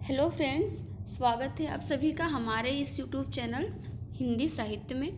Hello friends, स्वागत है आप सभी का हमारे इस यूट्यूब चैनल हिंदी साहित्य में।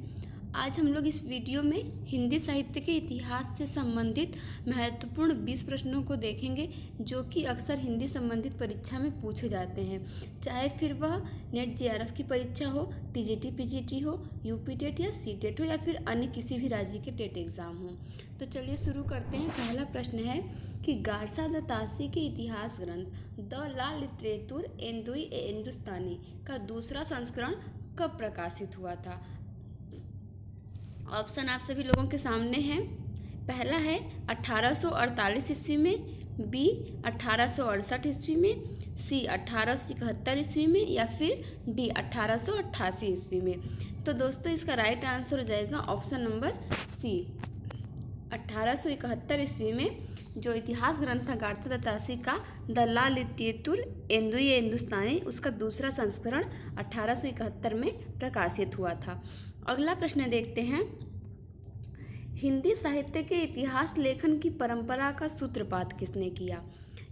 आज हम लोग इस वीडियो में हिंदी साहित्य के इतिहास से संबंधित महत्वपूर्ण 20 प्रश्नों को देखेंगे जो कि अक्सर हिंदी संबंधित परीक्षा में पूछे जाते हैं, चाहे फिर वह नेट जेआरएफ की परीक्षा हो, टीजीटी पीजीटी हो, यूपी टेट या सीटेट हो या फिर अन्य किसी भी राज्य के टेट एग्ज़ाम हो। तो चलिए शुरू करते हैं। पहला प्रश्न है कि गारसा द तासी के इतिहास ग्रंथ द ला लिटरेतुर एंदुई ए हिंदुस्तानी का दूसरा संस्करण कब प्रकाशित हुआ था। ऑप्शन आप सभी लोगों के सामने हैं। पहला है 1848 ईस्वी में, बी 1868 ईस्वी में, सी 1871 ईस्वी में या फिर डी 1888 ईस्वी में। तो दोस्तों इसका राइट आंसर हो जाएगा ऑप्शन नंबर सी 1871 ईस्वी में। जो इतिहास ग्रंथ था गारसा द तासी का द ला लिटरेतुर एंदुई ए हिंदुस्तानी, उसका दूसरा संस्करण 1871 में प्रकाशित हुआ था। अगला प्रश्न देखते हैं। हिंदी साहित्य के इतिहास लेखन की परंपरा का सूत्रपात किसने किया।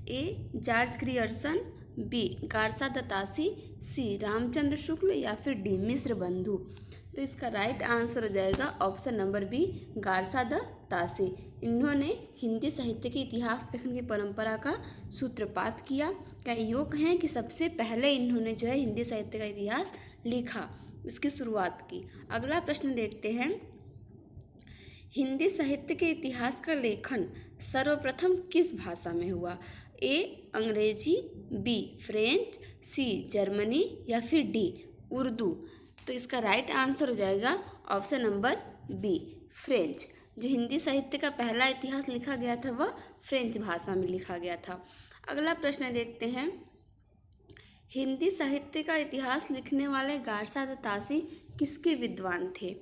A George Grierson, B Garcin de Tassy, C Ramchandra Shukla या फिर डी मिश्र बंधु। तो इसका राइट आंसर हो जाएगा option number B Garcin de Tassy. इन्होंने हिंदी साहित्य के इतिहास लेखन की परंपरा का सूत्रपात किया। क्या योग कहें कि सबसे पहले इन्होंने जो है हिंदी साहित्य का इतिहास लिखा, उसकी शुरुआत की। अगला प्रश्न देखते हैं। हिंदी साहित्य के इतिहास का लेखन सर्वप्रथम किस भाषा में हुआ। ए अंग्रेजी, बी फ्रेंच, सी जर्मनी या फिर डी उर्दू। तो इसका राइट आंसर हो जाएगा ऑप्शन नंबर बी फ्रेंच। जो हिंदी साहित्य का पहला इतिहास लिखा गया था वह फ्रेंच भाषा में लिखा गया था। अगला प्रश्न देखते हैं। हिंदी साहित्य का इतिहास लिखने वाले गारसा द तासी किसके विद्वान थे।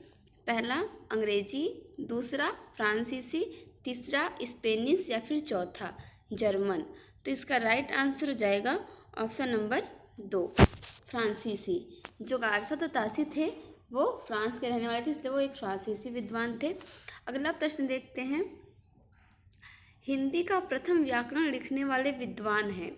पहला अंग्रेजी, दूसरा फ्रांसीसी, तीसरा स्पेनिश या फिर चौथा जर्मन। तो इसका राइट आंसर हो जाएगा ऑप्शन नंबर 2 फ्रांसीसी। जो गारसा द तासी थे वो फ्रांस के रहने वाले थे, इसलिए वो एक फ्रांसीसी विद्वान थे। अगला प्रश्न देखते हैं। हिंदी का प्रथम व्याकरण लिखने वाले विद्वान हैं।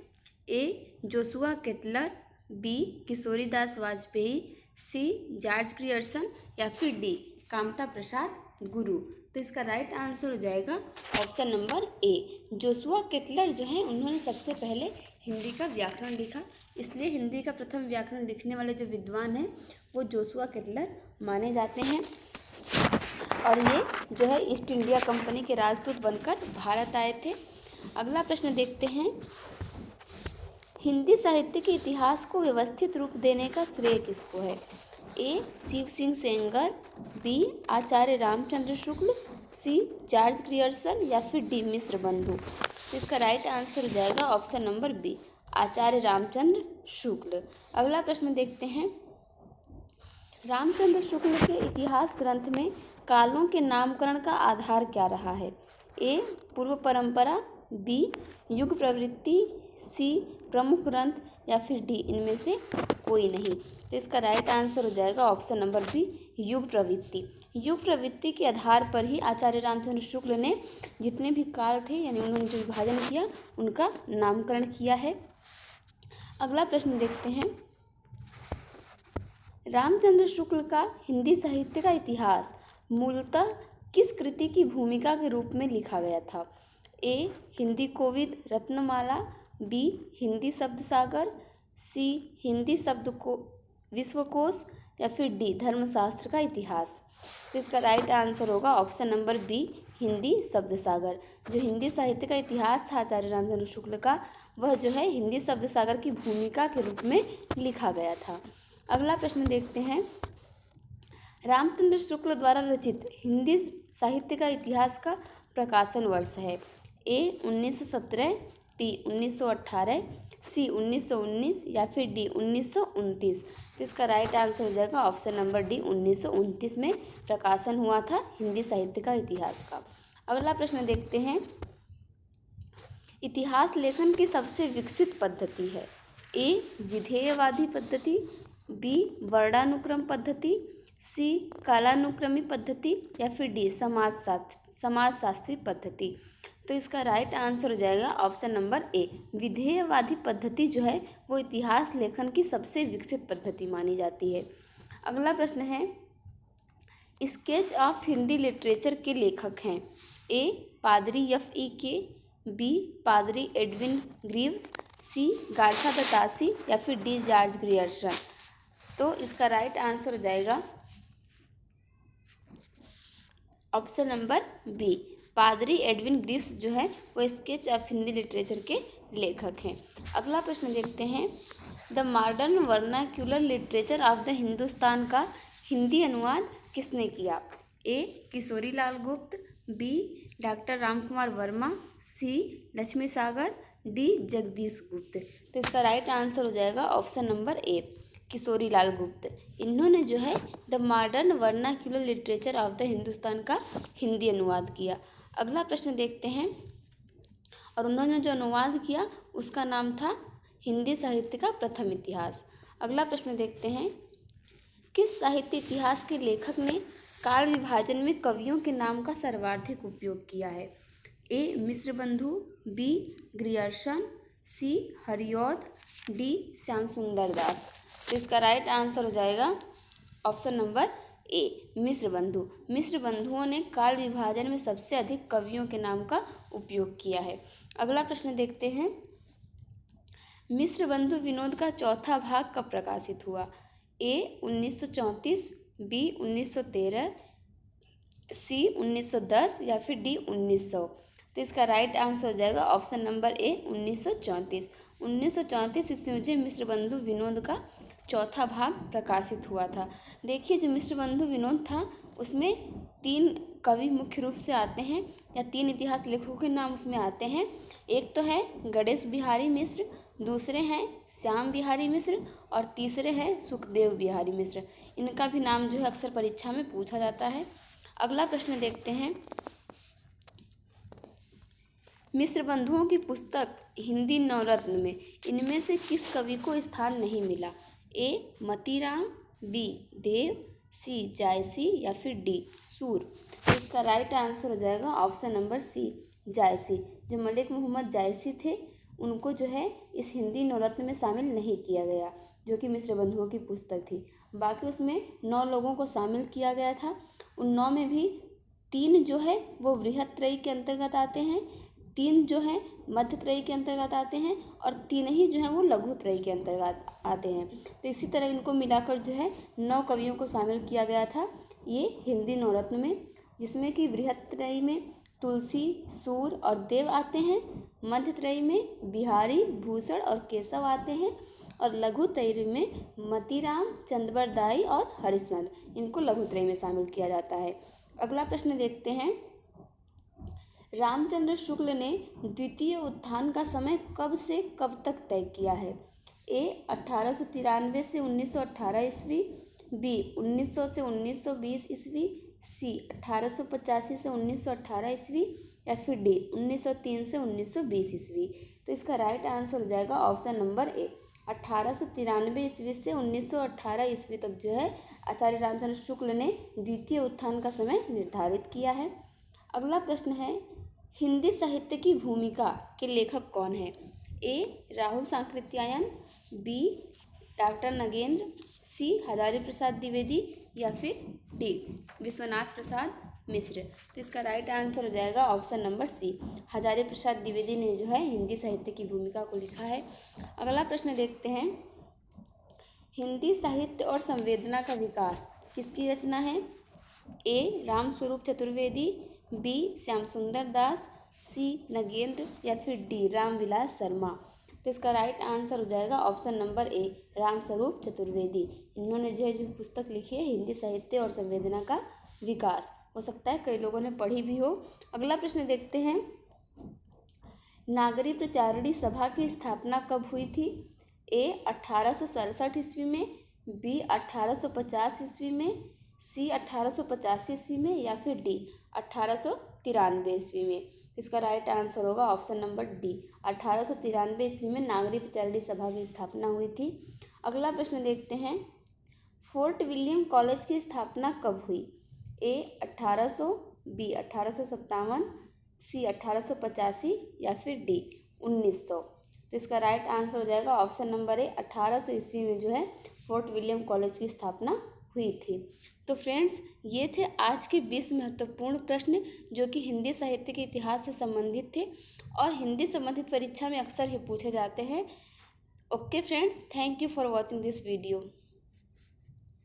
A Joshua Ketelaar, B Kishoridas Vajpeyi, C George Grierson या फिर डी कामता प्रसाद गुरु। तो इसका राइट आंसर हो जाएगा option number A Joshua Kettler. जो हैं उन्होंने सबसे पहले हिंदी का व्याकरण लिखा, इसलिए हिंदी का प्रथम व्याकरण लिखने वाले जो विद्वान हैं वो जोशुआ केटलर माने जाते हैं। और ये जो है ईस्ट इंडिया कंपनी के राजदूत बनकर भारत आए थे। अगला प्रश्न देखते हैं। हिंदी साहित्य के इतिहास को व्यवस्थित रूप देने का श्रेय किसको है। ए शिव सिंह सेंगर, बी आचार्य रामचंद्र शुक्ल, सी जॉर्ज ग्रियर्सन या फिर डी मिश्र बंधु। इसका राइट आंसर हो जाएगा ऑप्शन नंबर बी आचार्य रामचंद्र शुक्ल। अगला प्रश्न देखते हैं। रामचंद्र शुक्ल के इतिहास ग्रंथ में कालों के नामकरण का आधार क्या रहा है। ए पूर्व परंपरा, बी युग प्रवृत्ति, सी प्रमुख ग्रंथ या फिर डी इनमें से कोई नहीं। तो इसका राइट आंसर हो जाएगा ऑप्शन नंबर बी युग प्रवृत्ति। युग प्रवृत्ति के आधार पर ही आचार्य रामचंद्र शुक्ल ने जितने भी काल थे यानी उन्होंने जो विभाजन किया उनका नामकरण किया है। अगला प्रश्न देखते हैं। रामचंद्र शुक्ल का हिंदी साहित्य का इतिहास मूलतः किस कृति की भूमिका के रूप में लिखा गया था। ए हिंदी कोविद रत्नमाला, बी हिंदी शब्द सागर, सी हिंदी शब्द को विश्वकोश या फिर डी धर्मशास्त्र का इतिहास। तो इसका राइट आंसर होगा ऑप्शन नंबर बी हिंदी शब्द सागर। जो हिंदी साहित्य का इतिहास था आचार्य रामचंद्र शुक्ल का, वह जो है हिंदी शब्द सागर की भूमिका के रूप में लिखा गया था। अगला प्रश्न देखते हैं। रामचंद्र शुक्ल द्वारा रचित हिंदी साहित्य का इतिहास का प्रकाशन वर्ष है। ए 1917, बी 1918, सी 1919 या फिर डी 1929। तो इसका राइट आंसर हो जाएगा ऑप्शन नंबर डी 1929 में प्रकाशन हुआ था हिंदी साहित्य का इतिहास का। अगला प्रश्न देखते हैं। इतिहास लेखन की सबसे विकसित पद्धति है। ए विधेयवादी पद्धति, बी वर्णानुक्रम पद्धति, सी कालानुक्रमी पद्धति या फिर डी समाजशास्त्री पद्धति। तो इसका राइट आंसर हो जाएगा ऑप्शन नंबर ए। विधेयवादी पद्धति जो है वो इतिहास लेखन की सबसे विकसित पद्धति मानी जाती है। अगला प्रश्न है, स्केच ऑफ हिंदी लिटरेचर के लेखक हैं। ए पादरी F.E.K, बी पादरी एडविन ग्रीव्स, सी गार्था दत्तासी या फिर डी जॉर्ज ग्रियर्सन। तो इसका राइट आंसर हो जाएगा ऑप्शन नंबर बी, पादरी एडविन ग्रीव्स जो है वो स्केच ऑफ हिंदी लिटरेचर के लेखक हैं। अगला प्रश्न देखते हैं, the modern vernacular literature of the Hindustan का हिंदी अनुवाद किसने किया। ए किशोरी लाल गुप्त, बी डॉक्टर राम कुमार वर्मा, सी लक्ष्मी सागर, डी जगदीश गुप्त। तो इसका राइट आंसर हो जाएगा ऑप्शन नंबर ए, किशोरी लाल गुप्त। इन्होंने जो है the modern vernacular literature of the Hindustan का हिंदी अनुवाद किया। अगला प्रश्न देखते हैं, और उन्होंने जो अनुवाद किया उसका नाम था हिंदी साहित्य का प्रथम इतिहास। अगला प्रश्न देखते हैं, किस साहित्य इतिहास के लेखक ने काल विभाजन में कवियों के नाम का सर्वाधिक उपयोग किया है। ए मिश्र बंधु, बी ग्रियर्सन, सी हरिऔध, डी श्याम सुंदर दास। तो इसका राइट आंसर हो जाएगा ऑप्शन नंबर ए, मिश्र बंधु। मिश्र बंधुओं ने काल विभाजन में सबसे अधिक कवियों के नाम का उपयोग किया है। अगला प्रश्न देखते हैं, मिश्र बंधु विनोद का चौथा भाग कब प्रकाशित हुआ। ए 1934, बी 1913, सी 1910 या फिर डी 1900। तो इसका राइट आंसर हो जाएगा ऑप्शन नंबर ए 1934। 1934 ईस्वी में मिश्र बंधु विनोद का चौथा भाग प्रकाशित हुआ था। देखिए, जो मिश्र बंधु विनोद था उसमें 3 कवि मुख्य रूप से आते हैं, या 3 इतिहास लेखकों के नाम उसमें आते हैं। एक तो है गणेश बिहारी मिश्र, दूसरे हैं श्याम बिहारी मिश्र, और तीसरे हैं सुखदेव बिहारी मिश्र। इनका भी नाम जो है अक्सर परीक्षा में पूछा जाता है। अगला प्रश्न देखते हैं, मिश्र बंधुओं की पुस्तक हिंदी नवरत्न में इनमें से किस कवि को स्थान नहीं मिला। ए मतीराम, बी देव, सी जायसी या फिर डी सूर। तो इसका राइट आंसर हो जाएगा ऑप्शन नंबर सी, जायसी। जो मलिक मोहम्मद जायसी थे उनको जो है इस हिंदी नवरत्न में शामिल नहीं किया गया, जो कि मिश्र बंधुओं की पुस्तक थी। बाकी उसमें 9 लोगों को शामिल किया गया था। उन 9 में भी 3 जो है वो बृहत्त्रयी के अंतर्गत आते हैं, 3 जो है मध्यत्रयी के अंतर्गत आते हैं, और 3 ही जो हैं वो लघुत्रयी के अंतर्गत आते हैं। तो इसी तरह इनको मिलाकर जो है 9 कवियों को शामिल किया गया था ये हिंदी नवरत्न में, जिसमें कि बृहत्त्रयी में तुलसी, सूर और देव आते हैं, मध्यत्रयी में बिहारी, भूषण और केशव आते हैं, और लघुत्रयी में मतीराम, चंद्रबरदाई और हरिश्चंद्र, इनको लघुत्रयी में शामिल किया जाता है। अगला प्रश्न देखते हैं, रामचंद्र शुक्ल ने द्वितीय उत्थान का समय कब से कब तक तय किया है। ए 1893 से 1918 ईस्वी, बी 1900 से 1920 ईस्वी, सी 1885 से 1918 ईस्वी, या फिर डी 1903 से 1920 ईस्वी। तो इसका राइट आंसर हो जाएगा ऑप्शन नंबर ए, 1893 ईस्वी से 1918 ईस्वी तक जो है आचार्य रामचंद्र शुक्ल ने द्वितीय उत्थान का समय निर्धारित किया है। अगला प्रश्न है, हिंदी साहित्य की भूमिका के लेखक कौन है। ए राहुल सांकृत्यायन, बी डॉक्टर नगेंद्र, सी हजारी प्रसाद द्विवेदी, या फिर डी विश्वनाथ प्रसाद मिश्र। तो इसका राइट आंसर हो जाएगा option number C, Hazari Prasad Dwivedi ने जो है हिंदी साहित्य की भूमिका को लिखा है। अगला प्रश्न देखते हैं, हिंदी साहित्य और संवेदना का विकास किसकी रचना है। ए रामस्वरूप चतुर्वेदी, बी श्याम सुंदर दास, सी नगेंद्र, या फिर डी रामविलास शर्मा। तो इसका राइट आंसर हो जाएगा ऑप्शन नंबर ए, रामस्वरूप चतुर्वेदी। इन्होंने जो पुस्तक लिखी है हिंदी साहित्य और संवेदना का विकास, हो सकता है कई लोगों ने पढ़ी भी हो। अगला प्रश्न देखते हैं, नागरी प्रचारणी सभा की स्थापना कब हुई थी। ए 1867 ईस्वी में, बी 1850 ईस्वी में, सी 1885 ईस्वी में, या फिर डी 1893 ईस्वी में। इसका राइट आंसर होगा ऑप्शन नंबर डी, 1893 ईस्वी में नागरी प्रचारणी सभा की स्थापना हुई थी। अगला प्रश्न देखते हैं, फोर्ट विलियम कॉलेज की स्थापना कब हुई। ए 1800, बी 1857, सी 1885 या फिर डी 1900। तो इसका राइट आंसर हो जाएगा ऑप्शन नंबर ए 1800 ईस्वी में जो है फोर्ट विलियम कॉलेज की स्थापना हुई थी। तो फ्रेंड्स, ये थे आज के 20 महत्वपूर्ण प्रश्न जो कि हिंदी साहित्य के इतिहास से संबंधित थे और हिंदी संबंधित परीक्षा में अक्सर ये पूछे जाते हैं। Okay friends, thank you for watching this video.